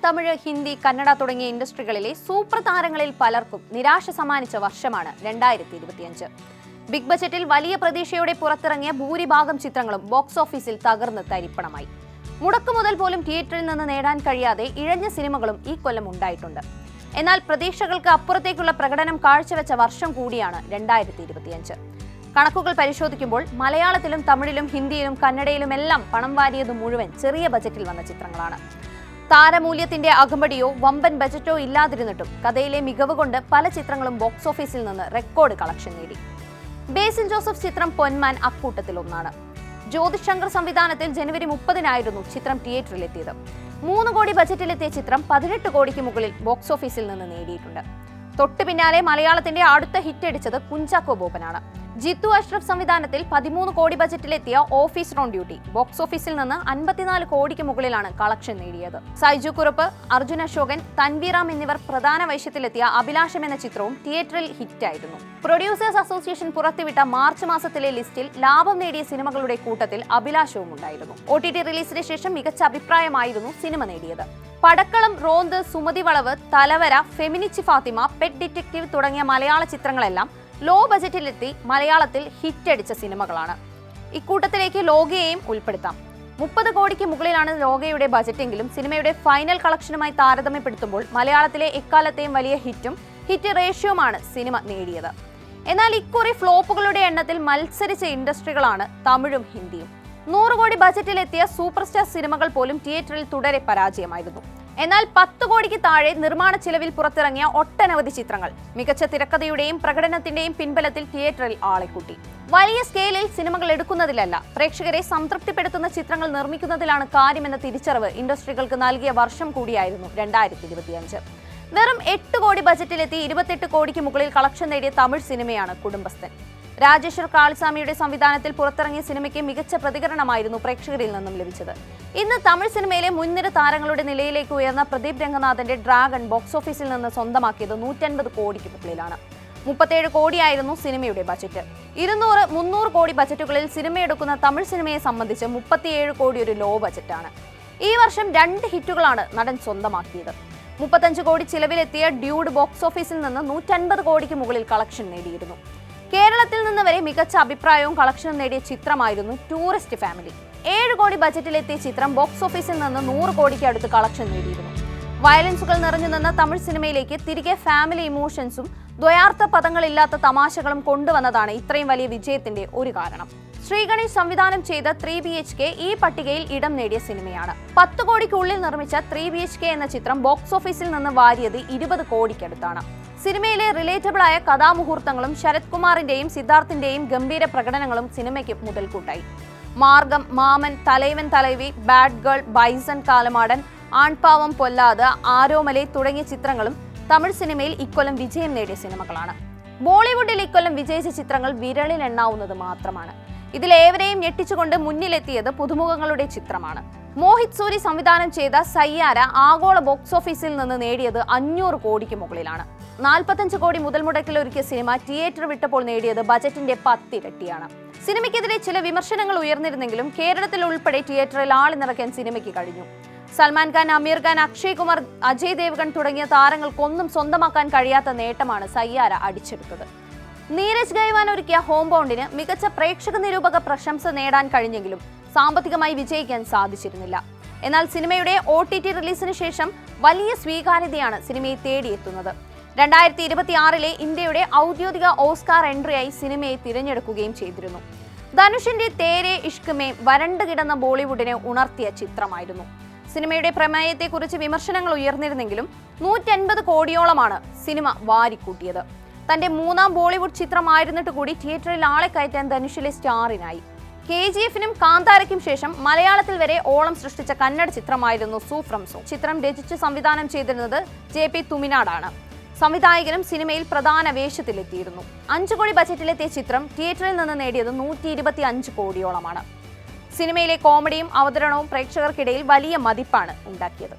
തമിഴ്, ഹിന്ദി, കന്നഡ തുടങ്ങിയ ഇൻഡസ്ട്രികളിലെ സൂപ്പർ താരങ്ങളിൽ പലർക്കും നിരാശ സമ്മാനിച്ച വർഷമാണ് 2025. ബിഗ് ബജറ്റിൽ വലിയ പ്രതീക്ഷയോടെ പുറത്തിറങ്ങിയ ഭൂരിഭാഗം ചിത്രങ്ങളും ബോക്സ് ഓഫീസിൽ തകർന്ന് തരിപ്പണമായി. മുടക്കുമുതൽ പോലും തിയേറ്ററിൽ നിന്ന് നേടാൻ കഴിയാതെ ഇഴഞ്ഞ സിനിമകളും ഈ കൊല്ലം ഉണ്ടായിട്ടുണ്ട്. എന്നാൽ പ്രതീക്ഷകൾക്ക് അപ്പുറത്തേക്കുള്ള പ്രകടനം കാഴ്ചവെച്ച വർഷം കൂടിയാണ് 2025. കണക്കുകൾ പരിശോധിക്കുമ്പോൾ മലയാളത്തിലും തമിഴിലും ഹിന്ദിയിലും കന്നഡയിലുമെല്ലാം പണം വാരിയത് മുഴുവൻ ചെറിയ ബജറ്റിൽ വന്ന ചിത്രങ്ങളാണ്. താരമൂല്യത്തിന്റെ അകമ്പടിയോ വമ്പൻ ബജറ്റോ ഇല്ലാതിരുന്നിട്ടും കഥയിലെ മികവ് കൊണ്ട് പല ചിത്രങ്ങളും ബോക്സ് ഓഫീസിൽ നിന്ന് റെക്കോർഡ് കളക്ഷൻ നേടി. ബേസിൽ ജോസഫ് ചിത്രം പൊന്മാൻ അക്കൂട്ടത്തിൽ ഒന്നാണ്. ജ്യോതിഷ് ശങ്കർ സംവിധാനത്തിൽ ജനുവരി 30-നായിരുന്നു ചിത്രം തിയേറ്ററിലെത്തിയത്. 3 കോടി ബജറ്റിലെത്തിയ ചിത്രം 18 കോടിക്ക് മുകളിൽ ബോക്സ് ഓഫീസിൽ നിന്ന് നേടിയിട്ടുണ്ട്. തൊട്ടു പിന്നാലെ മലയാളത്തിന്റെ അടുത്ത ഹിറ്റ് അടിച്ചത് കുഞ്ചാക്കോ ബോബനാണ്. ജിത്തു അഷ്റഫ് സംവിധാനത്തിൽ 13 കോടി ബജറ്റിലെത്തിയ ഓഫീസ് ഓൺ ഡ്യൂട്ടി ബോക്സ് ഓഫീസിൽ നിന്ന് 54 കോടിക്ക് മുകളിലാണ് കളക്ഷൻ നേടിയത്. സൈജു കുറുപ്പ്, അർജുൻ അശോകൻ, തൻവീറാം എന്നിവർ പ്രധാന വേഷത്തിലെത്തിയ അഭിലാഷം എന്ന ചിത്രവും തിയേറ്ററിൽ ഹിറ്റായിരുന്നു. പ്രൊഡ്യൂസേഴ്സ് അസോസിയേഷൻ പുറത്തുവിട്ട മാർച്ച് മാസത്തിലെ ലിസ്റ്റിൽ ലാഭം നേടിയ സിനിമകളുടെ കൂട്ടത്തിൽ അഭിലാഷവും ഉണ്ടായിരുന്നു. OTT റിലീസിന് ശേഷം മികച്ച അഭിപ്രായമായിരുന്നു സിനിമ നേടിയത്. പടക്കളം, റോന്ത്, സുമതി വളവ്, തലവര, ഫെമിനിച്ചി ഫാത്തിമ, പെറ്റ് ഡിറ്റക്റ്റീവ് തുടങ്ങിയ മലയാള ചിത്രങ്ങളെല്ലാം ലോ ബജറ്റിലെത്തി മലയാളത്തിൽ ഹിറ്റടിച്ച സിനിമകളാണ്. ഇക്കൂട്ടത്തിലേക്ക് ലോകയെയും ഉൾപ്പെടുത്താം. 30 കോടിക്ക് മുകളിലാണ് ലോകയുടെ ബജറ്റെങ്കിലും സിനിമയുടെ ഫൈനൽ കളക്ഷനുമായി താരതമ്യപ്പെടുത്തുമ്പോൾ മലയാളത്തിലെ എക്കാലത്തെയും വലിയ ഹിറ്റ് റേഷ്യോമാണ് സിനിമ നേടിയത്. എന്നാൽ ഇക്കുറി ഫ്ലോപ്പുകളുടെ എണ്ണത്തിൽ മത്സരിച്ച ഇൻഡസ്ട്രികളാണ് തമിഴും ഹിന്ദിയും. 100 കോടി ബജറ്റിലെത്തിയ സൂപ്പർ സ്റ്റാർ സിനിമകൾ പോലും തിയേറ്ററിൽ തുടരെ പരാജയമായിരുന്നു. എന്നാൽ 10 കോടിക്ക് താഴെ നിർമ്മാണ ചിലവിൽ പുറത്തിറങ്ങിയ ഒട്ടനവധി ചിത്രങ്ങൾ മികച്ച തിരക്കഥയുടെയും പ്രകടനത്തിന്റെയും പിൻബലത്തിൽ തിയേറ്ററിൽ ആളെക്കൂട്ടി. വലിയ സ്കെയിലിൽ സിനിമകൾ എടുക്കുന്നതിലല്ല, പ്രേക്ഷകരെ സംതൃപ്തിപ്പെടുത്തുന്ന ചിത്രങ്ങൾ നിർമ്മിക്കുന്നതിലാണ് കാര്യമെന്ന തിരിച്ചറിവ് ഇൻഡസ്ട്രികൾക്ക് നൽകിയ വർഷം കൂടിയായിരുന്നു 2025. വെറും 8 കോടി ബജറ്റിലെത്തി 28 കോടിക്ക് മുകളിൽ കളക്ഷൻ നേടിയ തമിഴ് സിനിമയാണ് കുടുംബസ്ഥൻ. രാജേശ്വർ കാളിസ്വാമിയുടെ സംവിധാനത്തിൽ പുറത്തിറങ്ങിയ സിനിമയ്ക്ക് മികച്ച പ്രതികരണമായിരുന്നു പ്രേക്ഷകരിൽ നിന്നും ലഭിച്ചത്. ഇന്ന് തമിഴ് സിനിമയിലെ മുൻനിര താരങ്ങളുടെ നിലയിലേക്ക് ഉയർന്ന പ്രദീപ് രംഗനാഥന്റെ ഡ്രാഗൺ ബോക്സ് ഓഫീസിൽ നിന്ന് സ്വന്തമാക്കിയത് 150 കോടിക്ക് മുകളിലാണ്. 37 കോടിയായിരുന്നു സിനിമയുടെ ബജറ്റ്. 200-300 കോടി ബജറ്റുകളിൽ സിനിമയെടുക്കുന്ന തമിഴ് സിനിമയെ സംബന്ധിച്ച് 37 കോടി ഒരു ലോ ബജറ്റാണ്. ഈ വർഷം 2 ഹിറ്റുകളാണ് നടൻ സ്വന്തമാക്കിയത്. 35 കോടി ചിലവിലെത്തിയ ഡ്യൂഡ് ബോക്സ് ഓഫീസിൽ നിന്ന് 150 കോടിക്ക് മുകളിൽ കളക്ഷൻ നേടിയിരുന്നു. കേരളത്തിൽ നിന്ന് വരെ മികച്ച അഭിപ്രായവും കളക്ഷനും നേടിയ ചിത്രമായിരുന്നു ടൂറിസ്റ്റ് ഫാമിലി. 7 കോടി ബജറ്റിലെത്തിയ ചിത്രം ബോക്സ് ഓഫീസിൽ നിന്ന് 100 കോടിക്ക് അടുത്ത് കളക്ഷൻ നേടിയിരുന്നു. വയലൻസുകൾ നിറഞ്ഞു നിന്ന തമിഴ് സിനിമയിലേക്ക് തിരികെ ഫാമിലി ഇമോഷൻസും ദ്വയാർത്ഥ പദങ്ങളില്ലാത്ത തമാശകളും കൊണ്ടുവന്നതാണ് ഇത്രയും വലിയ വിജയത്തിന്റെ ഒരു കാരണം. ശ്രീഗണേഷ് സംവിധാനം ചെയ്ത 3 BHK ഈ പട്ടികയിൽ ഇടം നേടിയ സിനിമയാണ്. 10 കോടിക്കുള്ളിൽ നിർമ്മിച്ച 3 BHK എന്ന ചിത്രം ബോക്സ് ഓഫീസിൽ നിന്ന് വാരിയത് 20 കോടിക്കടുത്താണ്. സിനിമയിലെ റിലേറ്റബിൾ ആയ കഥാമുഹൂർത്തങ്ങളും ശരത് കുമാറിന്റെയും സിദ്ധാർത്ഥിന്റെയും ഗംഭീര പ്രകടനങ്ങളും സിനിമയ്ക്ക് മുതൽക്കൂട്ടായി. മാർഗം, മാമൻ, തലൈവൻ തലൈവി, ബാഡ് ഗേൾ, ബൈസൺ കാലമാടൻ, ആൺപാവം പൊല്ലാതെ, ആരോമലെ തുടങ്ങിയ ചിത്രങ്ങളും തമിഴ് സിനിമയിൽ ഇക്കൊല്ലം വിജയം നേടിയ സിനിമകളാണ്. ബോളിവുഡിൽ ഇക്കൊല്ലം വിജയിച്ച ചിത്രങ്ങൾ വിരളിൽ എണ്ണാവുന്നത് മാത്രമാണ്. ഇതിലേവരെയും ഞെട്ടിച്ചുകൊണ്ട് മുന്നിലെത്തിയത് പുതുമുഖങ്ങളുടെ ചിത്രമാണ്. മോഹിത് സൂരി സംവിധാനം ചെയ്ത സയ്യാര ആഗോള ബോക്സ് ഓഫീസിൽ നിന്ന് നേടിയത് 500 കോടിക്ക് മുകളിലാണ്. 45 കോടി മുതൽ മുടക്കിൽ ഒരുക്കിയ സിനിമ തിയേറ്റർ വിട്ടപ്പോൾ നേടിയത് ബജറ്റിന്റെ 10 ഇരട്ടിയാണ്. സിനിമയ്ക്കെതിരെ ചില വിമർശനങ്ങൾ ഉയർന്നിരുന്നെങ്കിലും കേരളത്തിൽ ഉൾപ്പെടെ തിയേറ്ററിൽ ആളി നിറയ്ക്കാൻ സിനിമയ്ക്ക് കഴിഞ്ഞു. സൽമാൻ ഖാൻ, അമീർ ഖാൻ, അക്ഷയ് കുമാർ, അജയ് ദേവ്ഗൺ തുടങ്ങിയ താരങ്ങൾക്കൊന്നും സ്വന്തമാക്കാൻ കഴിയാത്ത നേട്ടമാണ് സയ്യാര അടിച്ചെടുത്തത്. നീരജ് ഗൈവാൻ ഒരുക്കിയ ഹോം ബൗണ്ടിന് മികച്ച പ്രേക്ഷക നിരൂപക പ്രശംസ നേടാൻ കഴിഞ്ഞെങ്കിലും സാമ്പത്തികമായി വിജയിക്കാൻ സാധിച്ചിരുന്നില്ല. എന്നാൽ സിനിമയുടെ OTT റിലീസിന് ശേഷം വലിയ സ്വീകാര്യതയാണ് സിനിമയെ തേടിയെത്തുന്നത്. 2026-ലെ ഇന്ത്യയുടെ ഔദ്യോഗിക ഓസ്കാർ എൻട്രിയായി സിനിമയെ തിരഞ്ഞെടുക്കുകയും ചെയ്തിരുന്നു. ധനുഷിന്റെ തേരെ ഇഷ്ക് മേ വരണ്ടു കിടന്ന ബോളിവുഡിനെ ഉണർത്തിയ ചിത്രമായിരുന്നു. സിനിമയുടെ പ്രമേയത്തെക്കുറിച്ച് വിമർശനങ്ങൾ ഉയർന്നിരുന്നെങ്കിലും 150 കോടിയോളമാണ് സിനിമ വാരിക്കൂട്ടിയത്. തന്റെ 3ാം ബോളിവുഡ് ചിത്രമായിരുന്നിട്ട് കൂടി തിയേറ്ററിൽ ആളെ കയറ്റാൻ ധനുഷിലെ സ്റ്റാറിനായി. KGF-നും കാന്താരയ്ക്കും ശേഷം മലയാളത്തിൽ വരെ ഓളം സൃഷ്ടിച്ച കന്നഡ ചിത്രമായിരുന്നു സൂ ഫ്രം സോ. ചിത്രം രചിച്ച് സംവിധാനം ചെയ്തിരുന്നത് JP തുമിനാടാണ്. സംവിധായകനും സിനിമയിൽ പ്രധാന വേഷത്തിലെത്തിയിരുന്നു. 5 കോടി ബജറ്റിലെത്തിയ ചിത്രം തിയേറ്ററിൽ നിന്ന് നേടിയത് 125 കോടിയോളമാണ്. സിനിമയിലെ കോമഡിയും അവതരണവും പ്രേക്ഷകർക്കിടയിൽ വലിയ മതിപ്പാണ് ഉണ്ടാക്കിയത്.